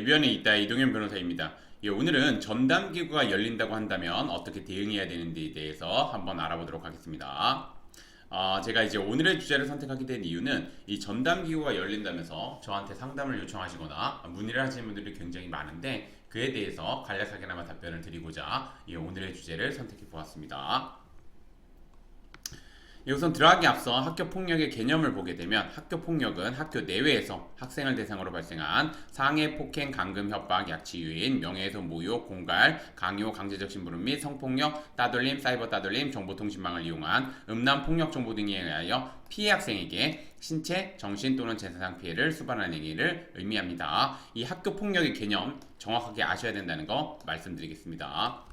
주변에 있다 이동현 변호사입니다. 예, 오늘은 전담기구가 열린다고 한다면 어떻게 대응해야 되는지에 대해서 한번 알아보도록 하겠습니다. 제가 이제 오늘의 주제를 선택하게 된 이유는 이 전담기구가 열린다면서 저한테 상담을 요청하시거나 문의를 하시는 분들이 굉장히 많은데 그에 대해서 간략하게나마 답변을 드리고자 오늘의 주제를 선택해 보았습니다. 우선 들어가기 앞서 학교폭력의 개념을 보게 되면 학교폭력은 학교 내외에서 학생을 대상으로 발생한 상해, 폭행, 감금, 협박, 약취, 유인, 명예훼손, 모욕, 공갈, 강요, 강제적 심부름 및 성폭력, 따돌림, 사이버 따돌림, 정보통신망을 이용한 음란, 폭력 정보 등에 의하여 피해 학생에게 신체, 정신 또는 재산상 피해를 수반하는 행위를 의미합니다. 이 학교폭력의 개념 정확하게 아셔야 된다는 거 말씀드리겠습니다.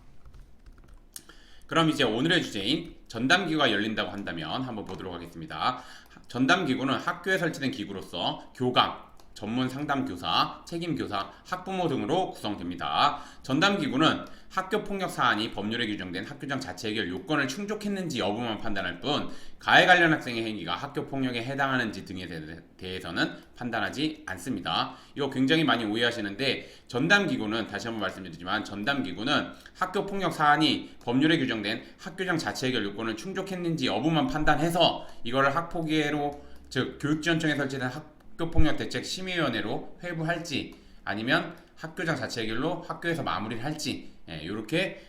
그럼 이제 오늘의 주제인 전담기구가 열린다고 한다면 한번 보도록 하겠습니다. 전담기구는 학교에 설치된 기구로서 교감, 전문 상담교사, 책임교사, 학부모 등으로 구성됩니다. 전담기구는 학교폭력 사안이 법률에 규정된 학교장 자체 해결 요건을 충족했는지 여부만 판단할 뿐 가해 관련 학생의 행위가 학교폭력에 해당하는지 등에 대해서는 판단하지 않습니다. 이거 굉장히 많이 오해하시는데 전담기구는 다시 한번 말씀드리지만 전담기구는 학교폭력 사안이 법률에 규정된 학교장 자체 해결 요건을 충족했는지 여부만 판단해서 이거를 학폭위회로 즉 교육지원청에 설치된 학교폭력대책심의위원회로 회부할지 아니면 학교장 자체 해결로 학교에서 마무리를 할지 이렇게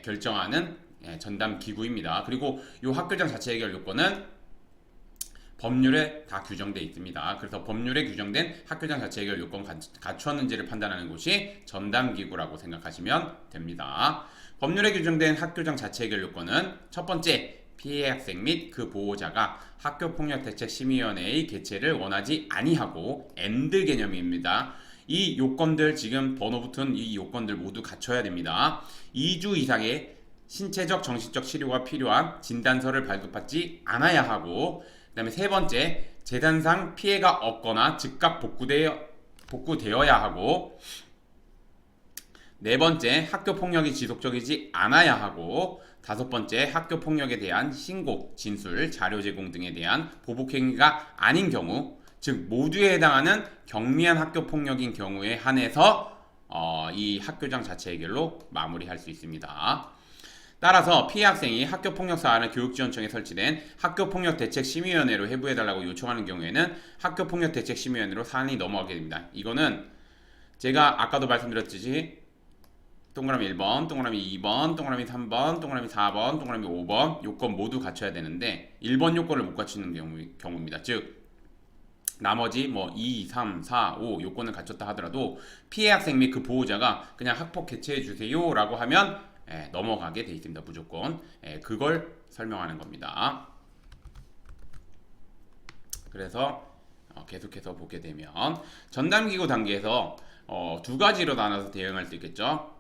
결정하는 전담기구입니다. 그리고 이 학교장 자체 해결 요건은 법률에 다 규정되어 있습니다. 그래서 법률에 규정된 학교장 자체 해결 요건 갖추었는지를 판단하는 곳이 전담기구라고 생각하시면 됩니다. 법률에 규정된 학교장 자체 해결 요건은 첫 번째, 피해 학생 및 그 보호자가 학교폭력대책심의위원회의 개최를 원하지 아니하고 AND 개념입니다. 이 요건들 지금 번호 붙은 이 요건들 모두 갖춰야 됩니다. 2주 이상의 신체적 정신적 치료가 필요한 진단서를 발급받지 않아야 하고 그 다음에 세 번째, 재산상 피해가 없거나 즉각 복구되어야 하고 네 번째, 학교폭력이 지속적이지 않아야 하고 다섯 번째, 학교폭력에 대한 신고, 진술, 자료 제공 등에 대한 보복행위가 아닌 경우 즉 모두에 해당하는 경미한 학교폭력인 경우에 한해서 이 학교장 자체 해결로 마무리할 수 있습니다. 따라서 피해 학생이 학교폭력 사안을 교육지원청에 설치된 학교폭력대책심의위원회로 회부해달라고 요청하는 경우에는 학교폭력대책심의위원회로 사안이 넘어가게 됩니다. 이거는 제가 아까도 말씀드렸듯이 동그라미 1번, 동그라미 2번, 동그라미 3번, 동그라미 4번, 동그라미 5번 요건 모두 갖춰야 되는데 1번 요건을 못 갖추는 경우입니다. 즉 나머지 뭐 2, 3, 4, 5 요건을 갖췄다 하더라도 피해 학생 및 그 보호자가 그냥 학폭 개최해 주세요 라고 하면 넘어가게 돼 있습니다. 무조건 그걸 설명하는 겁니다. 그래서 계속해서 보게 되면 전담기구 단계에서 두 가지로 나눠서 대응할 수 있겠죠.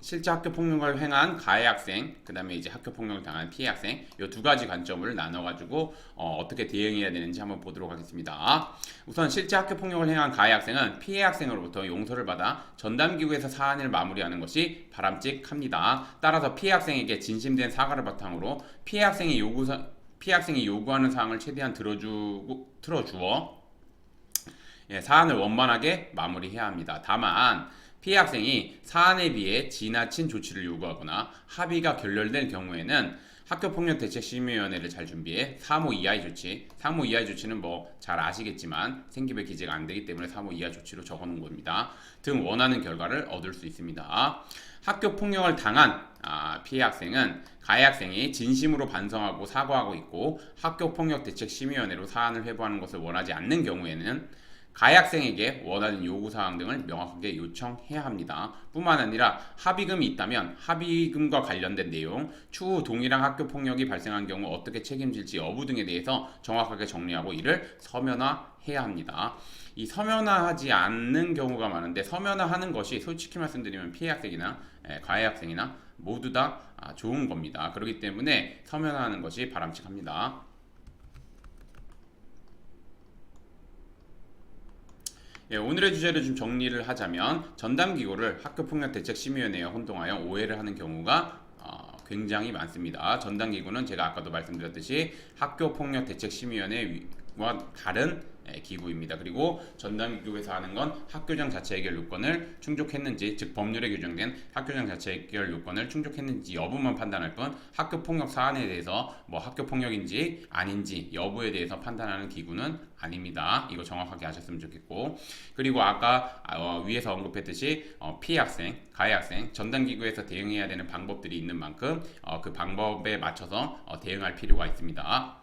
실제 학교 폭력을 행한 가해 학생, 그 다음에 이제 학교 폭력을 당한 피해 학생, 이 두 가지 관점을 나눠가지고 어떻게 대응해야 되는지 한번 보도록 하겠습니다. 우선 실제 학교 폭력을 행한 가해 학생은 피해 학생으로부터 용서를 받아 전담기구에서 사안을 마무리하는 것이 바람직합니다. 따라서 피해 학생에게 진심된 사과를 바탕으로 피해 학생이 요구하는 사항을 최대한 틀어주어 사안을 원만하게 마무리해야 합니다. 다만 피해 학생이 사안에 비해 지나친 조치를 요구하거나 합의가 결렬된 경우에는 학교폭력대책심의위원회를 잘 준비해 사모 이하의 조치, 사모 이하의 조치는 뭐 잘 아시겠지만 생기부 기재가 안 되기 때문에 사모 이하 조치로 적어놓은 겁니다. 등 원하는 결과를 얻을 수 있습니다. 학교폭력을 당한 피해 학생은 가해 학생이 진심으로 반성하고 사과하고 있고 학교폭력대책심의위원회로 사안을 회부하는 것을 원하지 않는 경우에는 가해 학생에게 원하는 요구사항 등을 명확하게 요청해야 합니다. 뿐만 아니라 합의금이 있다면 합의금과 관련된 내용, 추후 동일한 학교폭력이 발생한 경우 어떻게 책임질지 여부 등에 대해서 정확하게 정리하고 이를 서면화해야 합니다. 이 서면화하지 않는 경우가 많은데 서면화하는 것이 솔직히 말씀드리면 피해 학생이나 가해 학생이나 모두 다 좋은 겁니다. 그렇기 때문에 서면화하는 것이 바람직합니다. 오늘의 주제를 좀 정리를 하자면 전담기구를 학교폭력대책심의위원회에 혼동하여 오해를 하는 경우가 굉장히 많습니다. 전담기구는 제가 아까도 말씀드렸듯이 학교폭력대책심의위원회 기구와 다른 기구입니다. 그리고 전담기구에서 하는 건 학교장 자체 해결 요건을 충족했는지, 즉 법률에 규정된 학교장 자체 해결 요건을 충족했는지 여부만 판단할 뿐 학교 폭력 사안에 대해서 뭐 학교 폭력인지 아닌지 여부에 대해서 판단하는 기구는 아닙니다. 이거 정확하게 하셨으면 좋겠고, 그리고 아까 위에서 언급했듯이 피해 학생, 가해 학생, 전담기구에서 대응해야 되는 방법들이 있는 만큼 그 방법에 맞춰서 대응할 필요가 있습니다.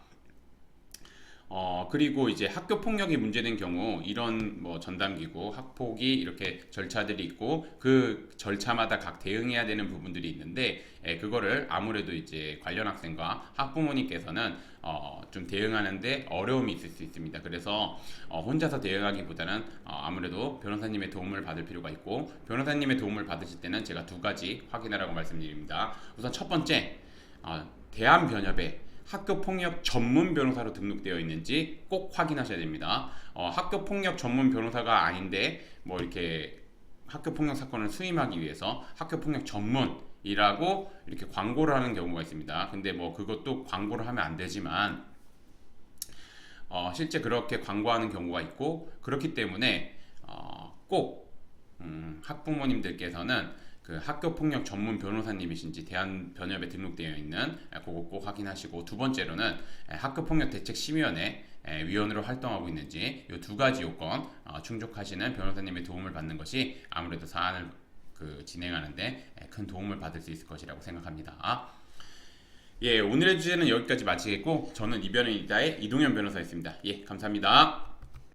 그리고 이제 학교 폭력이 문제된 경우 이런 뭐 전담기구, 학폭이 이렇게 절차들이 있고 그 절차마다 각 대응해야 되는 부분들이 있는데 그거를 아무래도 이제 관련 학생과 학부모님께서는 좀 대응하는데 어려움이 있을 수 있습니다. 그래서 혼자서 대응하기보다는 아무래도 변호사님의 도움을 받을 필요가 있고, 변호사님의 도움을 받으실 때는 제가 두 가지 확인하라고 말씀드립니다. 우선 첫 번째, 대한변협에 학교폭력 전문 변호사로 등록되어 있는지 꼭 확인하셔야 됩니다. 학교폭력 전문 변호사가 아닌데 뭐 이렇게 학교폭력 사건을 수임하기 위해서 학교폭력 전문이라고 이렇게 광고를 하는 경우가 있습니다. 근데 뭐 그것도 광고를 하면 안 되지만 실제 그렇게 광고하는 경우가 있고, 그렇기 때문에 꼭 학부모님들께서는 그 학교폭력 전문 변호사님이신지 대한변협에 등록되어 있는 그거 꼭 확인하시고, 두 번째로는 학교폭력 대책심의원회 위원으로 활동하고 있는지 이 두 가지 요건 충족하시는 변호사님의 도움을 받는 것이 아무래도 사안을 진행하는데 큰 도움을 받을 수 있을 것이라고 생각합니다. 예, 오늘의 주제는 여기까지 마치겠고, 저는 이변의 이다의 이동현 변호사였습니다. 예, 감사합니다.